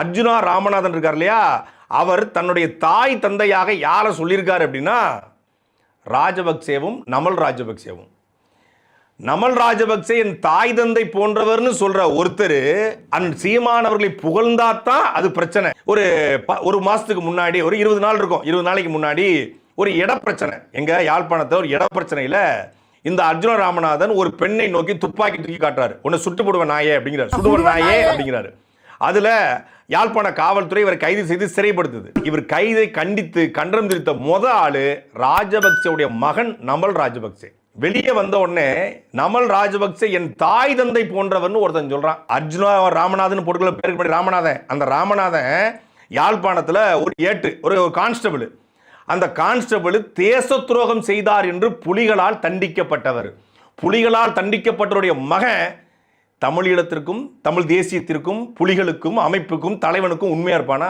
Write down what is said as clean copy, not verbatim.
அர்ஜுனா ராமநாதன் இருக்கார் இல்லையா, அவர் தன்னுடைய தாய் தந்தையாக யாரை சொல்லியிருக்காரு அப்படின்னா ராஜபக்சேவும் நமல் ராஜபக்சேவும். நமல் ராஜபக்சே என் தாய் தந்தை போன்றவர்னு சொல்ற ஒருத்தர் சீமானவர்களை புகழ்ந்தாத்தான் அது பிரச்சனை. ஒரு மாசத்துக்கு முன்னாடி ஒரு 20 நாள் இருக்கும், 20 நாளைக்கு முன்னாடி ஒரு இட பிரச்சனை, எங்க யாழ்ப்பாணத்தை ஒரு இட பிரச்சனையில இந்த அர்ஜுன ராமநாதன் ஒரு பெண்ணை நோக்கி துப்பாக்கி தூக்கி காட்டுறாரு. உன்னை சுட்டு போடுவ நாயே அப்படிங்கிறார், சுடுவன் நாயே அப்படிங்கிறாரு. அதுல யாழ்ப்பாண காவல்துறை இவரை கைது செய்து சிறைப்படுத்துது. இவர் கைதை கண்டித்து கண்டனம் தெரிவித்த ஆளு ராஜபக்சேவுடைய மகன் நமல் ராஜபக்சே. வெளியே வந்த உடனே நமல் ராஜபக்சே என் தாய் தந்தை போன்றவர்னு ஒருத்தன் சொல்றான். அர்ஜுனா ராமநாதன் போட்டுக்கல பேருக்கு ராமநாதன். அந்த ராமநாதன் யாழ்ப்பாணத்துல ஒரு கான்ஸ்டபிள். அந்த கான்ஸ்டபிள் தேச துரோகம் செய்தார் என்று புலிகளால் தண்டிக்கப்பட்டவர். புலிகளால் தண்டிக்கப்பட்டவருடைய மகன் தமிழீழத்திற்கும் தமிழ் தேசியத்திற்கும் புலிகளுக்கும் அமைப்புக்கும் தலைவனுக்கும் உண்மையா இருப்பானா?